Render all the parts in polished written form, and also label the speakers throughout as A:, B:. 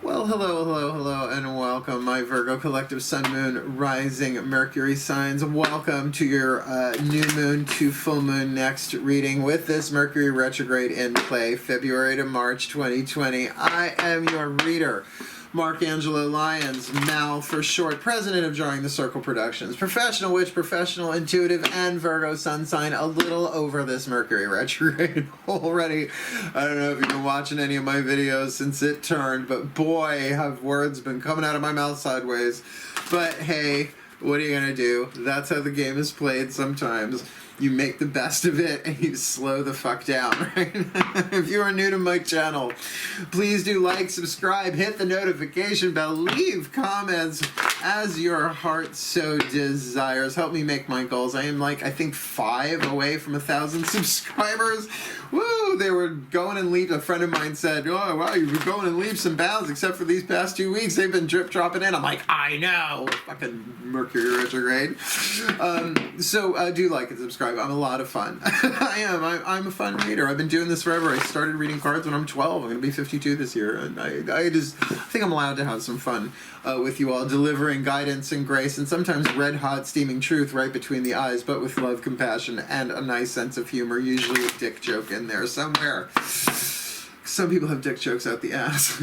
A: Well, hello, and welcome, my Virgo Collective Sun, Moon, Rising, Mercury signs. Welcome to your new moon to full moon next reading with this Mercury retrograde in play, February to March 2020. I am your reader, Mark Angelo Lyons, Mal for short, president of DrawingTheCircle Productions, professional witch, professional intuitive, and Virgo sun sign. A little over this Mercury retrograde already. I don't know if you've been watching any of my videos since it turned, but boy, have words been coming out of my mouth sideways. But hey, what are you gonna do? That's how the game is played sometimes. You make the best of it and you slow the fuck down, right? If you are new to my channel, please do like, subscribe, hit the notification bell, leave comments as your heart so desires. Help me make my goals. I am like, I think 5 away from 1,000 subscribers. Woo! They were going in leaps. A friend of mine said, oh, wow, you were going in leaps and bounds except for these past 2 weeks. They've been drip-dropping in. I'm like, I know. Fucking Mercury retrograde. So do like and subscribe. I'm a lot of fun. I am. I'm a fun reader. I've been doing this forever. I started reading cards when I'm 12. I'm going to be 52 this year. And I think I'm allowed to have some fun with you all, delivering guidance and grace and sometimes red-hot steaming truth right between the eyes, but with love, compassion, and a nice sense of humor, usually a dick joke in there somewhere. Some people have dick jokes out the ass.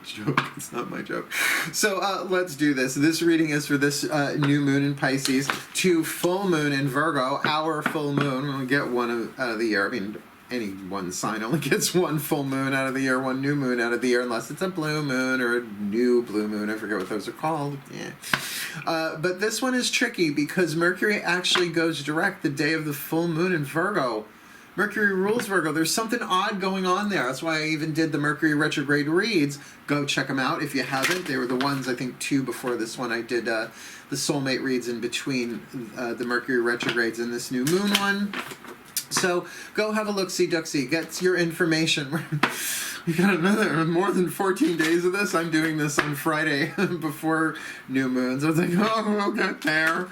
A: Joke, it's not my joke. So let's do this. This reading is for this new moon in Pisces to full moon in Virgo, our full moon. We'll get one out of the year. I mean, any one sign only gets one full moon out of the year, one new moon out of the year, unless it's a blue moon or a new blue moon. I forget what those are called. Yeah. But this one is tricky because Mercury actually goes direct the day of the full moon in Virgo. Mercury rules Virgo. There's something odd going on there. That's why I even did the Mercury retrograde reads. Go check them out if you haven't. They were the ones, I think, 2 before this one. I did the soulmate reads in between the Mercury retrogrades and this new moon one. So go have a look-see-duck-see. Get your information. We got more than 14 days of this. I'm doing this on Friday before new moons. I was like, oh, we'll get there.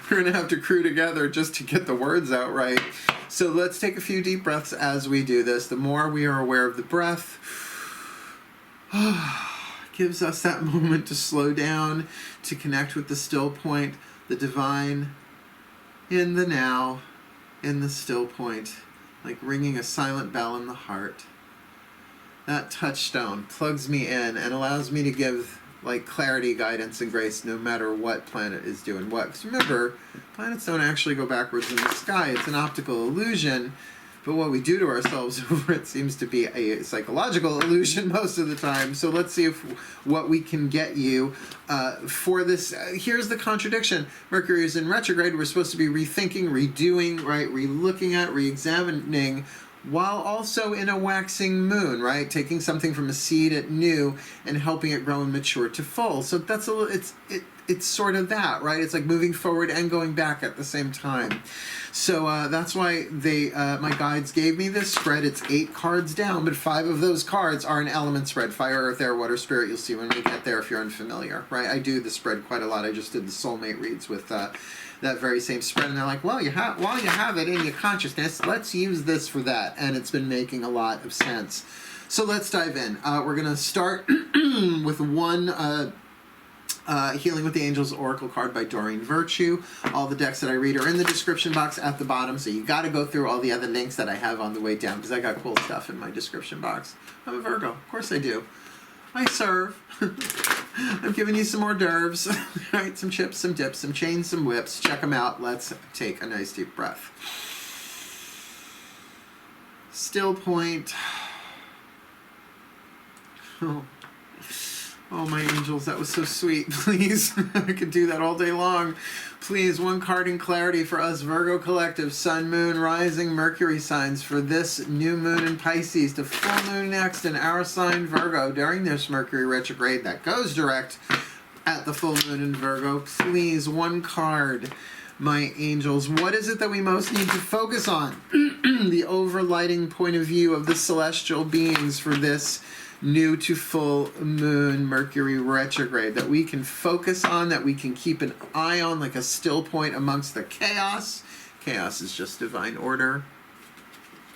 A: We're going to have to crew together just to get the words out right. So let's take a few deep breaths as we do this. The more we are aware of the breath, gives us that moment to slow down, to connect with the still point, the divine, in the now, in the still point, like ringing a silent bell in the heart. That touchstone plugs me in and allows me to give like clarity, guidance, and grace no matter what planet is doing what. Because remember, planets don't actually go backwards in the sky. It's an optical illusion. But what we do to ourselves over it seems to be a psychological illusion most of the time. So let's see what we can get you for this. Here's the contradiction. Mercury is in retrograde. We're supposed to be rethinking, redoing, right? Re-looking at, re-examining, while also in a waxing moon, right? Taking something from a seed at new and helping it grow and mature to full. So that's it's sort of that, right? It's like moving forward and going back at the same time. So that's why my guides gave me this spread. It's 8 cards down, but 5 of those cards are an element spread: fire, earth, air, water, spirit. You'll see when we get there if you're unfamiliar, right? I do the spread quite a lot. I just did the soulmate reads with that very same spread, and they're like, well, while you have it in your consciousness, let's use this for that, and it's been making a lot of sense. So let's dive in. We're going to start with one Healing with the Angels Oracle card by Doreen Virtue. All the decks that I read are in the description box at the bottom, so you got to go through all the other links that I have on the way down, because I got cool stuff in my description box. I'm a Virgo. Of course I do. I serve. I'm giving you some hors d'oeuvres, right? Some chips, some dips, some chains, some whips. Check them out. Let's take a nice deep breath. Still point. Oh, my angels, that was so sweet. Please, I could do that all day long. Please, one card in clarity for us Virgo Collective, Sun, Moon, Rising, Mercury signs for this new moon in Pisces to full moon next in our sign Virgo during this Mercury retrograde that goes direct at the full moon in Virgo. Please, one card, my angels. What is it that we most need to focus on? The overlighting point of view of the celestial beings for this new to full moon Mercury retrograde that we can focus on, that we can keep an eye on like a still point amongst the chaos. Chaos is just divine order.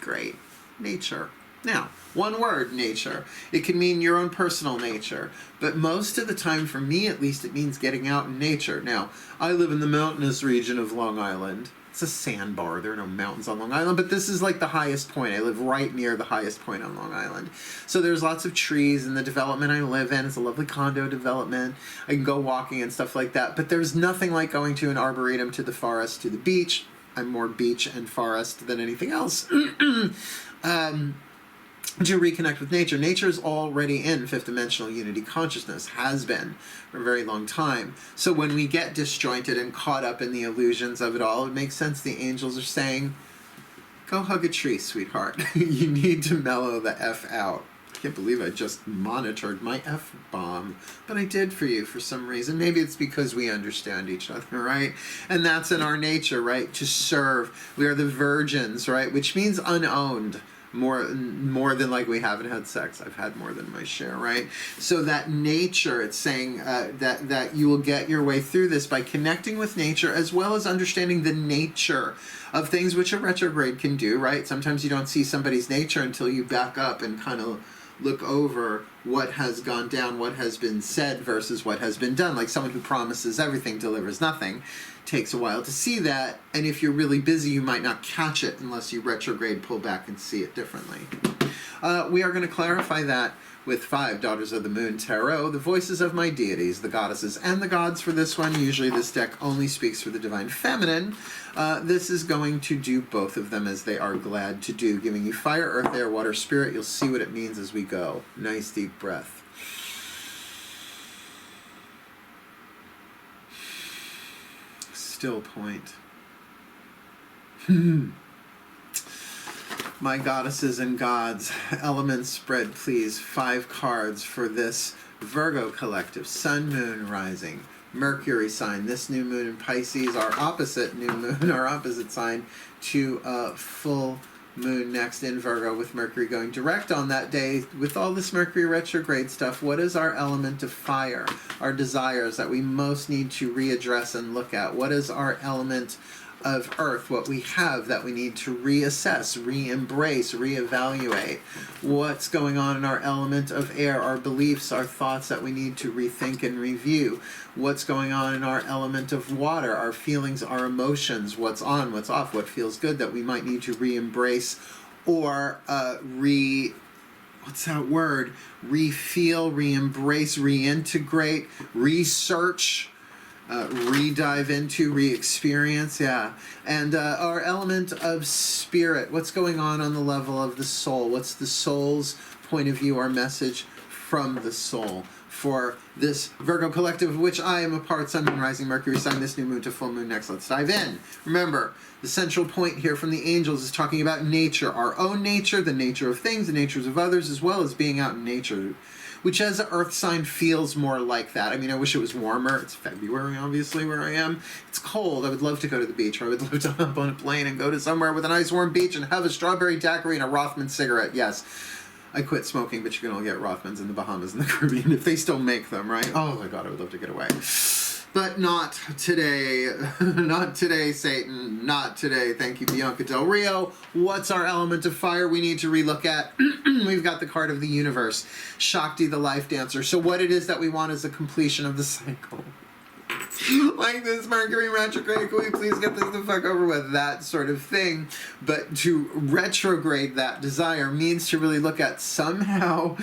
A: Great. Nature. Now, one word, nature. It can mean your own personal nature, but most of the time, for me at least, it means getting out in nature. Now, I live in the mountainous region of Long Island. It's a sandbar. There are no mountains on Long Island, but this is like the highest point. I live right near the highest point on Long Island. So there's lots of trees in the development I live in. It's a lovely condo development. I can go walking and stuff like that, but there's nothing like going to an arboretum, to the forest, to the beach. I'm more beach and forest than anything else. To reconnect with nature. Nature is already in fifth dimensional unity consciousness, has been for a very long time. So when we get disjointed and caught up in the illusions of it all, it makes sense the angels are saying, go hug a tree, sweetheart. You need to mellow the F out. I can't believe I just monitored my F-bomb, but I did for you for some reason. Maybe it's because we understand each other, right? And that's in our nature, right? To serve. We are the virgins, right? Which means unowned. More than like we haven't had sex. I've had more than my share, right? So that nature, it's saying that you will get your way through this by connecting with nature, as well as understanding the nature of things which a retrograde can do, right? Sometimes you don't see somebody's nature until you back up and kind of look over what has gone down, what has been said versus what has been done. Like someone who promises everything, delivers nothing. Takes a while to see that, and if you're really busy, you might not catch it unless you retrograde, pull back, and see it differently. We are going to clarify that with 5 Daughters of the Moon Tarot, the voices of my deities, the goddesses and the gods for this one. Usually this deck only speaks for the divine feminine. This is going to do both of them as they are glad to do, giving you fire, earth, air, water, spirit. You'll see what it means as we go. Nice deep breath. Still point. My goddesses and gods, elements spread, please. 5 cards for this Virgo collective. Sun, Moon, Rising, Mercury sign. This new moon in Pisces, our opposite new moon, our opposite sign to full moon next in Virgo, with Mercury going direct on that day. With all this Mercury retrograde stuff, what is our element of fire? Our desires that we most need to readdress and look at. What is our element of earth, what we have that we need to reassess, re-embrace, reevaluate? What's going on in our element of air, our beliefs, our thoughts that we need to rethink and review? What's going on in our element of water, our feelings, our emotions? What's on, what's off, what feels good that we might need to re-embrace or what's that word? Re-feel, re-embrace, reintegrate, research, re-dive into, re-experience, yeah. And our element of spirit, what's going on the level of the soul? What's the soul's point of view, our message from the soul for this Virgo collective, of which I am a part? Sun, Moon, Rising, Mercury sign, this new moon to full moon next. Let's dive in. Remember, the central point here from the angels is talking about nature, our own nature, the nature of things, the natures of others, as well as being out in nature, which as an earth sign feels more like that. I mean, I wish it was warmer. It's February, obviously, where I am. It's cold. I would love to go to the beach, or I would love to hop on a plane and go to somewhere with a nice warm beach and have a strawberry daiquiri and a Rothman cigarette. Yes, I quit smoking, but you can all get Rothmans in the Bahamas and the Caribbean if they still make them, right? Oh my God, I would love to get away. But not today. Not today, Satan. Not today. Thank you, Bianca Del Rio. What's our element of fire we need to relook at? We've got the card of the universe, Shakti, the life dancer. So what it is that we want is a completion of the cycle. Like this Mercury retrograde, can we please get this the fuck over with? That sort of thing. But to retrograde that desire means to really look at somehow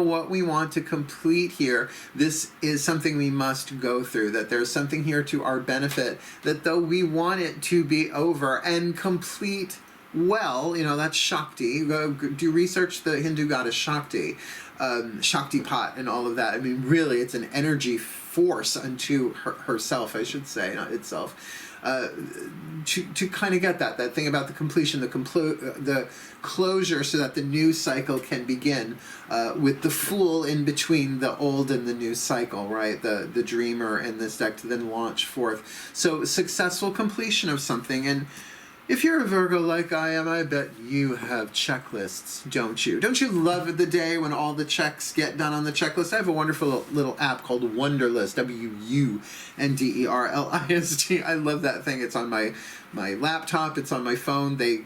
A: what we want to complete here. This is something we must go through, that there's something here to our benefit, that though we want it to be over and complete well, you know, that's Shakti. Do research the Hindu goddess Shakti, Shaktipat and all of that. I mean, really, it's an energy force unto herself, I should say, not itself, to kind of get that thing about the completion, the closure, so that the new cycle can begin, with the Fool in between the old and the new cycle, right? The Dreamer in this deck to then launch forth. So successful completion of something. And if you're a Virgo like I am, I bet you have checklists, don't you? Don't you love the day when all the checks get done on the checklist? I have a wonderful little app called Wunderlist, Wunderlist. I love that thing. It's on my laptop. It's on my phone. They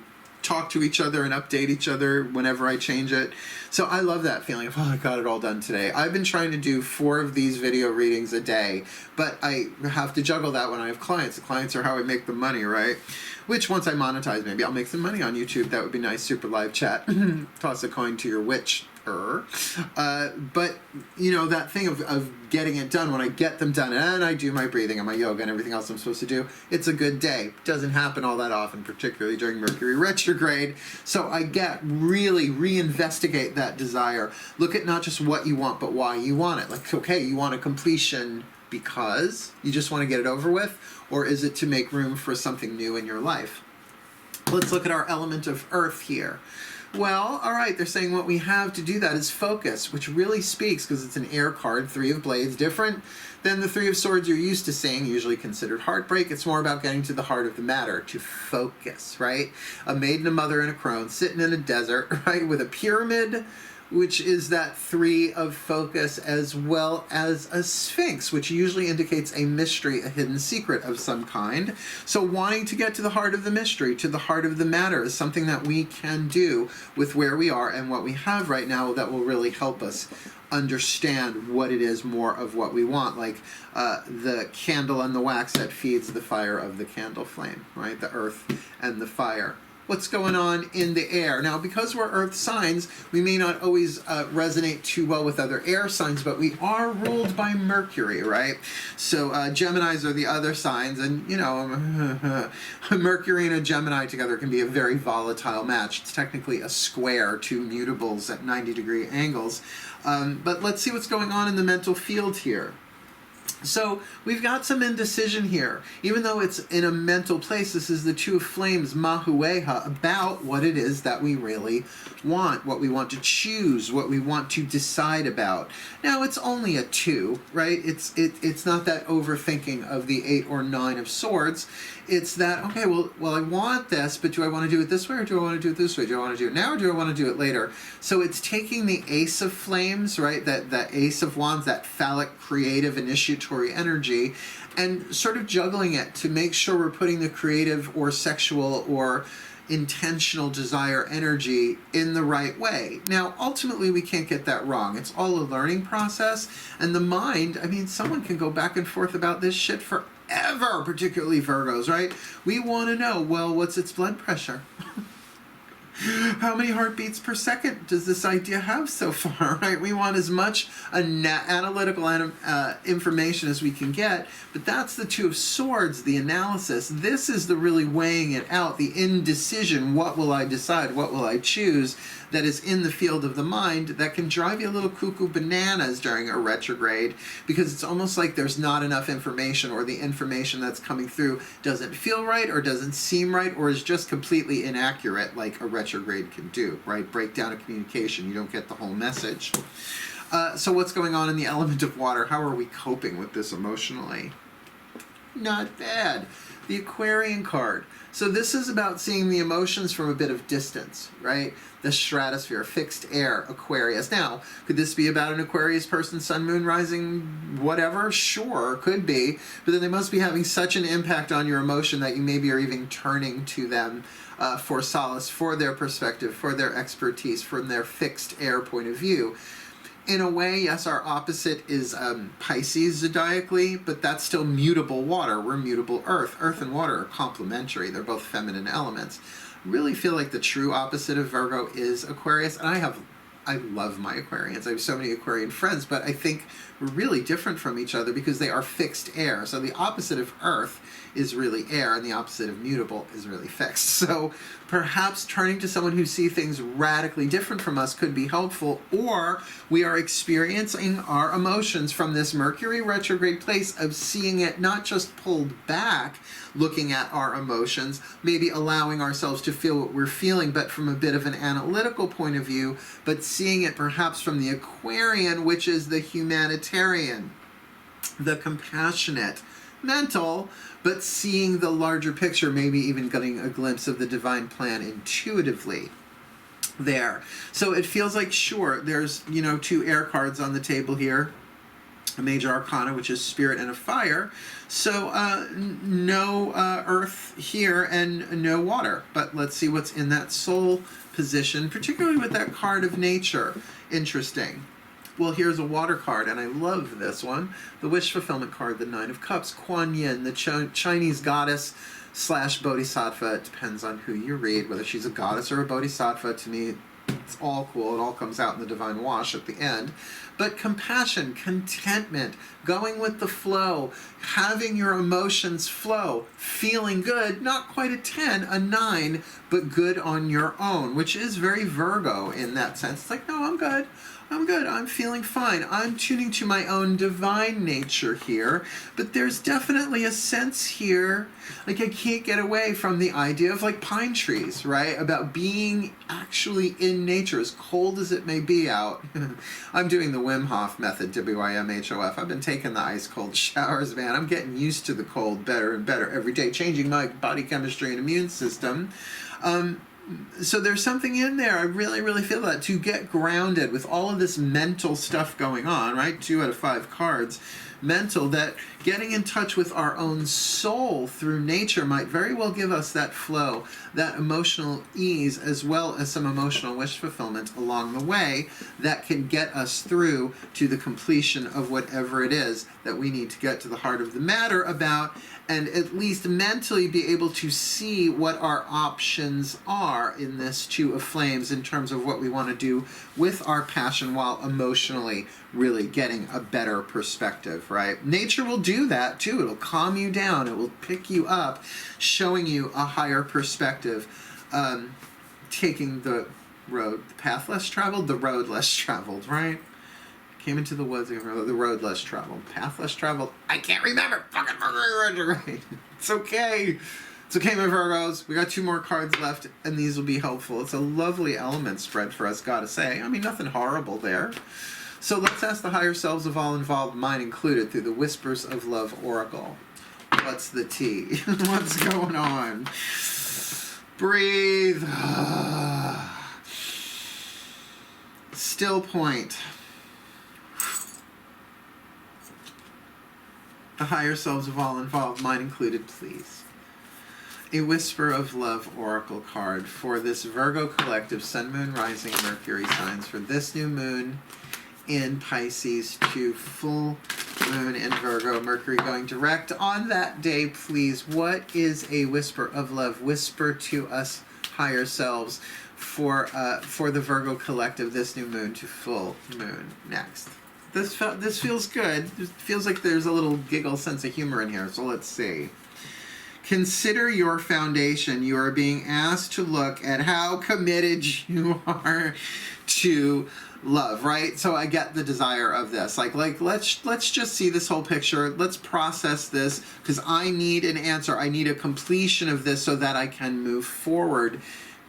A: talk to each other and update each other whenever I change it. So I love that feeling of, oh, I got it all done today. I've been trying to do 4 of these video readings a day, but I have to juggle that when I have clients. The clients are how I make the money, right? Which once I monetize, maybe I'll make some money on YouTube. That would be nice. Super live chat. Toss a coin to your witch. But you know, that thing of getting it done, when I get them done and I do my breathing and my yoga and everything else I'm supposed to do, it's a good day. Doesn't happen all that often, particularly during Mercury retrograde. So I really reinvestigate that desire. Look at not just what you want, but why you want it. Like, okay, you want a completion because you just want to get it over with, or is it to make room for something new in your life? Let's look at our element of earth here. Well, all right, they're saying what we have to do that is focus, which really speaks, because it's an air card, 3 of blades, different than the 3 of swords you're used to seeing, usually considered heartbreak. It's more about getting to the heart of the matter, to focus, right? A maiden, a mother, and a crone sitting in a desert, right, with a pyramid, which is that 3 of focus, as well as a sphinx, which usually indicates a mystery, a hidden secret of some kind. So wanting to get to the heart of the mystery, to the heart of the matter, is something that we can do with where we are and what we have right now that will really help us understand what it is more of what we want, like the candle and the wax that feeds the fire of the candle flame, right? The earth and the fire. What's going on in the air? Now, because we're earth signs, we may not always resonate too well with other air signs, but we are ruled by Mercury, right? So Geminis are the other signs, and you know, Mercury and a Gemini together can be a very volatile match. It's technically a square, 2 mutables at 90-degree angles. But let's see what's going on in the mental field here. So we've got some indecision here. Even though it's in a mental place, this is the 2 of flames, Mahueha, about what it is that we really want, what we want to choose, what we want to decide about. Now, it's only a 2, right? It's not that overthinking of the 8 or 9 of swords. It's that, okay, well, I want this, but do I want to do it this way, or do I want to do it this way? Do I want to do it now, or do I want to do it later? So it's taking the Ace of Flames, right, that Ace of Wands, that phallic, creative, initiatory energy, and sort of juggling it to make sure we're putting the creative or sexual or intentional desire energy in the right way. Now, ultimately, we can't get that wrong. It's all a learning process, and the mind, I mean, someone can go back and forth about this shit forever, particularly Virgos, right? We want to know, well, what's its blood pressure? How many heartbeats per second does this idea have so far, right? We want as much analytical information as we can get, but that's the 2 of swords, the analysis. This is the really weighing it out, the indecision, what will I decide, what will I choose, that is in the field of the mind, that can drive you a little cuckoo bananas during a retrograde, because it's almost like there's not enough information, or the information that's coming through doesn't feel right, or doesn't seem right, or is just completely inaccurate, like a retrograde can do, right? Breakdown of communication, you don't get the whole message. So what's going on in the element of water? How are we coping with this emotionally? Not bad. The Aquarian card. So this is about seeing the emotions from a bit of distance, right? The stratosphere, fixed air, Aquarius. Now, could this be about an Aquarius person, sun, moon, rising, whatever? Sure, could be. But then they must be having such an impact on your emotion that you maybe are even turning to them for solace, for their perspective, for their expertise, from their fixed air point of view. In a way, yes, our opposite is Pisces zodiacally, but that's still mutable water. We're mutable earth. Earth and water are complementary. They're both feminine elements. I really feel like the true opposite of Virgo is Aquarius, and I love my Aquarians. I have so many Aquarian friends, but I think we're really different from each other because they are fixed air. So the opposite of earth is really air, and the opposite of mutable is really fixed. So perhaps turning to someone who sees things radically different from us could be helpful, or we are experiencing our emotions from this Mercury retrograde place of seeing it not just pulled back, looking at our emotions, maybe allowing ourselves to feel what we're feeling, but from a bit of an analytical point of view, but seeing it perhaps from the Aquarian, which is the humanitarian, the compassionate, mental, but seeing the larger picture, maybe even getting a glimpse of the divine plan intuitively there. So it feels like, sure, there's, 2 air cards on the table here. a major arcana, which is spirit and a fire. So no earth here and no water. But let's see what's in that soul position, particularly with that card of nature. Interesting. Well, here's a water card, and I love this one. The wish fulfillment card, the Nine of Cups, Kuan Yin, the Chinese goddess / bodhisattva. It depends on who you read, whether she's a goddess or a bodhisattva. To me, it's all cool. It all comes out in the divine wash at the end. But compassion, contentment, going with the flow, having your emotions flow, feeling good, not quite a 10, a 9, but good on your own, which is very Virgo in that sense. It's like, no, I'm good. I'm good. I'm feeling fine. I'm tuning to my own divine nature here. But there's definitely a sense here, like I can't get away from the idea of like pine trees, right? About being actually in nature, as cold as it may be out. I'm doing the Wim Hof method, WIMHOF. I've been taking the ice cold showers, man. I'm getting used to the cold better and better every day, changing my body chemistry and immune system. So there's something in there, I really, really feel that, to get grounded with all of this mental stuff going on, right? 2 out of 5 cards, mental, that getting in touch with our own soul through nature might very well give us that flow, that emotional ease, as well as some emotional wish fulfillment along the way that can get us through to the completion of whatever it is that we need to get to the heart of the matter about, and at least mentally be able to see what our options are in this 2 of Flames in terms of what we want to do with our passion while emotionally really getting a better perspective, right? Nature will do that too. It'll calm you down. It will pick you up, showing you a higher perspective, taking the road, the path less traveled, the road less traveled, right? Came into the woods, the road less traveled, path less traveled. I can't remember. Fucking right. It's okay. It's okay, my Virgos. We got 2 more cards left, and these will be helpful. It's a lovely element spread for us, gotta say. I mean, nothing horrible there. So let's ask the higher selves of all involved, mine included, through the Whispers of Love Oracle. What's the tea? What's going on? Breathe. Still point. The higher selves of all involved, mine included, please. A Whisper of Love Oracle card for this Virgo collective, Sun, Moon, Rising, Mercury signs for this new moon in Pisces to full moon in Virgo, Mercury going direct on that day, please. What is a whisper of love? Whisper to us higher selves for the Virgo collective, this new moon to full moon next. This feels good. It feels like there's a little giggle sense of humor in here, so let's see. Consider your foundation. You are being asked to look at how committed you are to love, right? So I get the desire of this. Like let's just see this whole picture. Let's process this, because I need an answer. I need a completion of this so that I can move forward.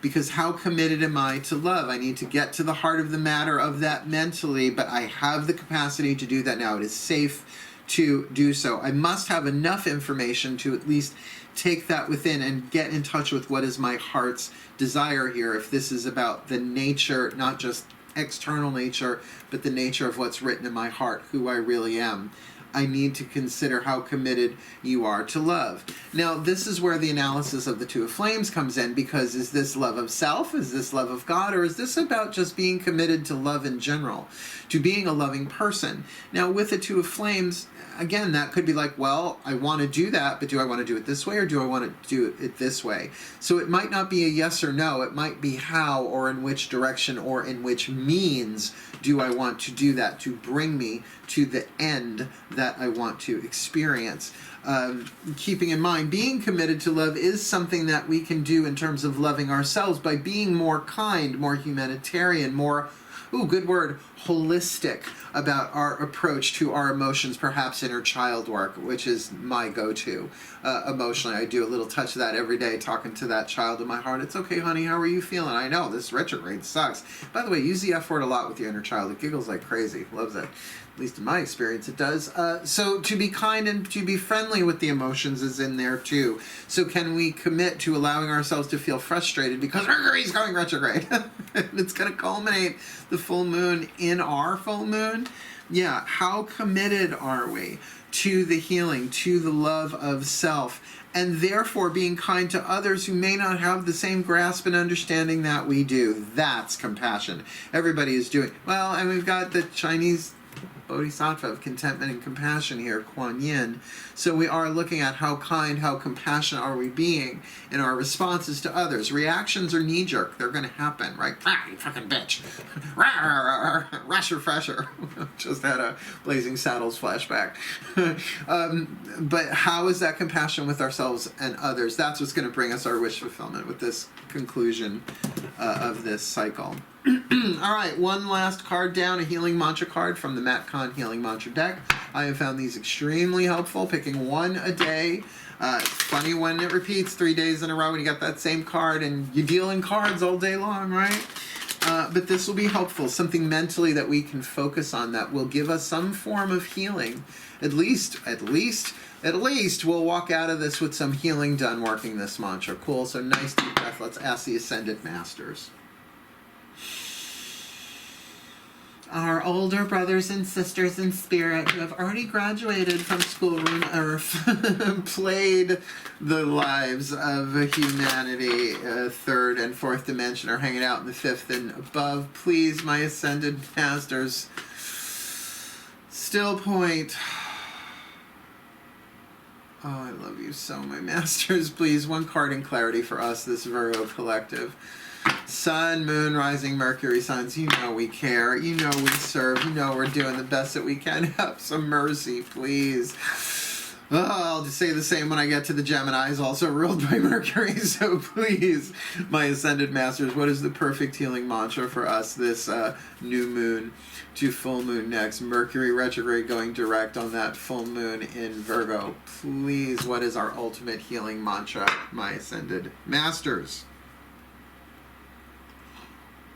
A: Because how committed am I to love? I need to get to the heart of the matter of that mentally, but I have the capacity to do that now. It is safe to do so. I must have enough information to at least take that within and get in touch with what is my heart's desire here. If this is about the nature, not just external nature, but the nature of what's written in my heart, who I really am. I need to consider how committed you are to love. Now, this is where the analysis of the Two of Flames comes in, because is this love of self? Is this love of God? Or is this about just being committed to love in general, to being a loving person? Now, with the Two of Flames, again, that could be like, well, I want to do that, but do I want to do it this way, or do I want to do it this way? So it might not be a yes or no. It might be how, or in which direction, or in which means do I want to do that to bring me to the end that I want to experience. Keeping in mind, being committed to love is something that we can do in terms of loving ourselves by being more kind, more humanitarian, more, good word, holistic about our approach to our emotions, perhaps inner child work, which is my go-to emotionally. I do a little touch of that every day, talking to that child in my heart. It's okay, honey, how are you feeling? I know, this retrograde sucks. By the way, use the F word a lot with your inner child. It giggles like crazy. Loves it. At least in my experience, it does. So to be kind and to be friendly with the emotions is in there too. So can we commit to allowing ourselves to feel frustrated because Mercury's going retrograde? It's going to culminate the the full moon in our full moon. Yeah, how committed are we to the healing, to the love of self, and therefore being kind to others who may not have the same grasp and understanding that we do. That's compassion. Everybody is doing well, and we've got the Chinese Bodhisattva of contentment and compassion here, Kuan Yin. So we are looking at how kind, how compassionate are we being in our responses to others. Reactions are knee-jerk. They're going to happen, right? Ah, you fucking bitch. Rasher fresher. Just had a Blazing Saddles flashback. But how is that compassion with ourselves and others? That's what's going to bring us our wish fulfillment with this conclusion of this cycle. All right, one last card down, a healing mantra card from the Matt Kahn Healing Mantra deck. I have found these extremely helpful, picking one a day. It's funny when it repeats 3 days in a row and you got that same card and you deal in cards all day long, right? But this will be helpful, something mentally that we can focus on that will give us some form of healing. At least we'll walk out of this with some healing done working this mantra. Cool, so nice deep breath. Let's ask the Ascended Masters. Our older brothers and sisters in spirit who have already graduated from schoolroom earth, played the lives of humanity, third and fourth dimension, are hanging out in the fifth and above. Please, my Ascended Masters, still point. Oh, I love you so, my masters. Please, one card in clarity for us, this Virgo collective. Sun, Moon, Rising, Mercury signs, you know we care, you know we serve, you know we're doing the best that we can. Have some mercy, please. Oh, I'll just say the same when I get to the Geminis, also ruled by Mercury, so please, my Ascended Masters, what is the perfect healing mantra for us this new moon to full moon next? Mercury retrograde going direct on that full moon in Virgo. Please, what is our ultimate healing mantra, my Ascended Masters?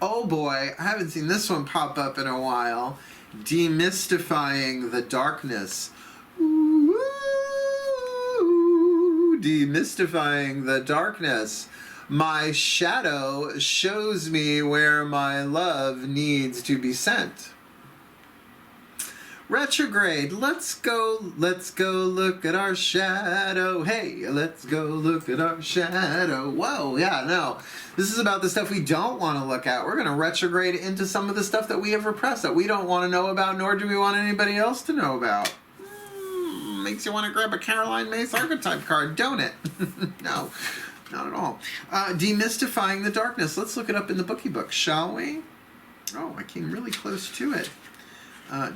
A: Oh boy, I haven't seen this one pop up in a while. Demystifying the darkness. Ooh, demystifying the darkness. My shadow shows me where my love needs to be sent. Retrograde, let's go look at our shadow. Hey, let's go look at our shadow. Whoa, yeah, no. This is about the stuff we don't want to look at. We're going to retrograde into some of the stuff that we have repressed, that we don't want to know about, nor do we want anybody else to know about. Makes you want to grab a Caroline Myss archetype card, don't it? No, not at all. Demystifying the darkness. Let's look it up in the bookie book, shall we? Oh, I came really close to it.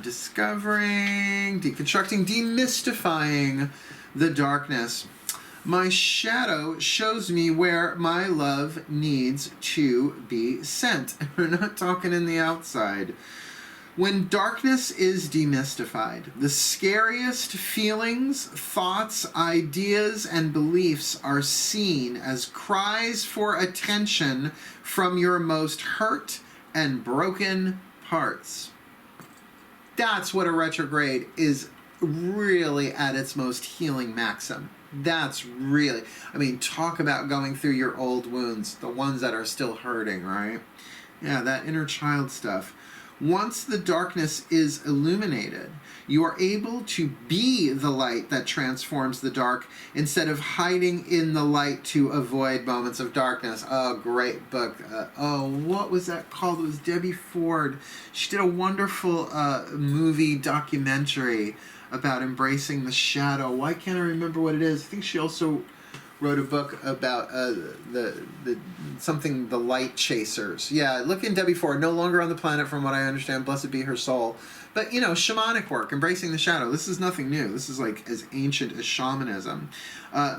A: Discovering, deconstructing, demystifying the darkness. My shadow shows me where my love needs to be sent. We're not talking in the outside. When darkness is demystified, the scariest feelings, thoughts, ideas, and beliefs are seen as cries for attention from your most hurt and broken parts. That's what a retrograde is really at its most healing maxim. That's really, I mean, talk about going through your old wounds, the ones that are still hurting, right? Yeah, that inner child stuff. Once the darkness is illuminated, you are able to be the light that transforms the dark instead of hiding in the light to avoid moments of darkness. Oh, great book. What was that called? It was Debbie Ford. She did a wonderful movie documentary about embracing the shadow. Why can't I remember what it is? I think she also wrote a book about the Light Chasers. Yeah, look in Debbie Ford, no longer on the planet from what I understand, blessed be her soul. But, you know, shamanic work, embracing the shadow, this is nothing new. This is like as ancient as shamanism.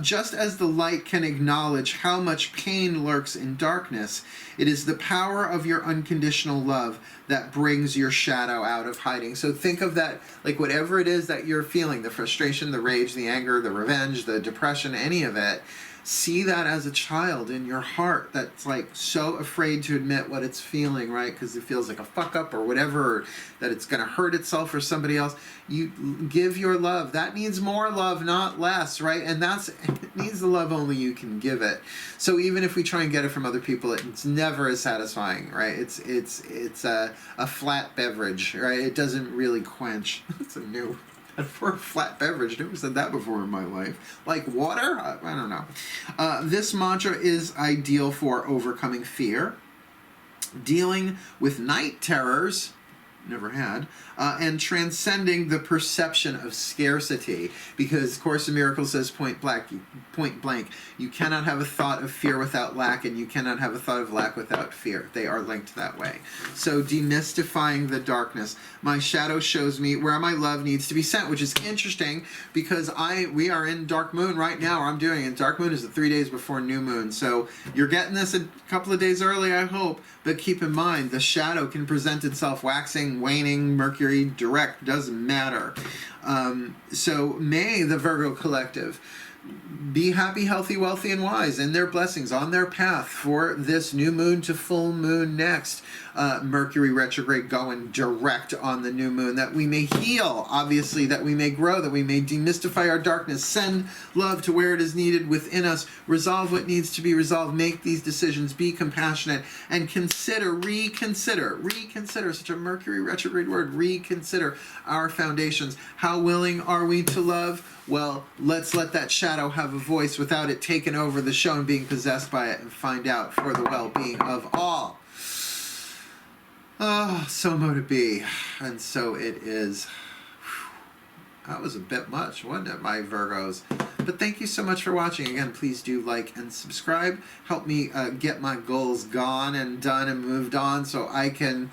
A: Just as the light can acknowledge how much pain lurks in darkness, it is the power of your unconditional love that brings your shadow out of hiding. So think of that, like whatever it is that you're feeling, the frustration, the rage, the anger, the revenge, the depression, any of it, see that as a child in your heart that's like so afraid to admit what it's feeling, right? Because it feels like a fuck up or whatever, or that it's going to hurt itself or somebody else. You give your love. That needs more love, not less, right? And it needs the love only you can give it. So even if we try and get it from other people, it's never as satisfying, right? It's a flat beverage, right? It doesn't really quench. It's a new... for a flat beverage. Never said that before in my life. Like water? I don't know. This mantra is ideal for overcoming fear, dealing with night terrors, never had, and transcending the perception of scarcity. Because Course in Miracles says point blank, you cannot have a thought of fear without lack, and you cannot have a thought of lack without fear. They are linked that way. So demystifying the darkness. My shadow shows me where my love needs to be sent, which is interesting because we are in dark moon right now, or I'm doing it. Dark moon is the 3 days before new moon. So you're getting this a couple of days early, I hope. But keep in mind, the shadow can present itself waxing, waning, Mercury, direct, doesn't matter. So may the Virgo Collective be happy, healthy, wealthy, and wise in their blessings on their path for this new moon to full moon next. Mercury retrograde going direct on the new moon, that we may heal, obviously, that we may grow, that we may demystify our darkness, send love to where it is needed within us, resolve what needs to be resolved, make these decisions, be compassionate, and reconsider, such a Mercury retrograde word, reconsider our foundations. How willing are we to love? Well, let's let that shadow have a voice without it taking over the show and being possessed by it, and find out for the well-being of all. Oh, so mo to be, and so it is. That was a bit much, wasn't it, my Virgos? But thank you so much for watching. Again, please do like and subscribe. Help me get my goals gone and done and moved on so I can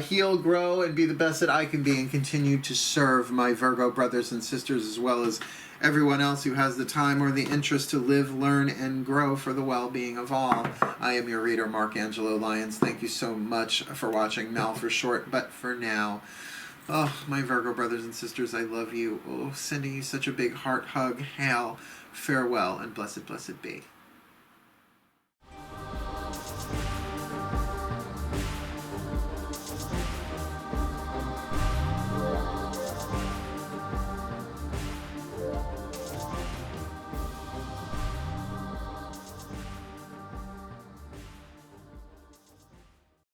A: heal, grow, and be the best that I can be, and continue to serve my Virgo brothers and sisters, as well as everyone else who has the time or the interest to live, learn, and grow for the well-being of all. I am your reader, Mark Angelo Lyons. Thank you so much for watching. Mel for short, but for now. Oh, my Virgo brothers and sisters, I love you. Oh, sending you such a big heart hug. Hail, farewell, and blessed, blessed be.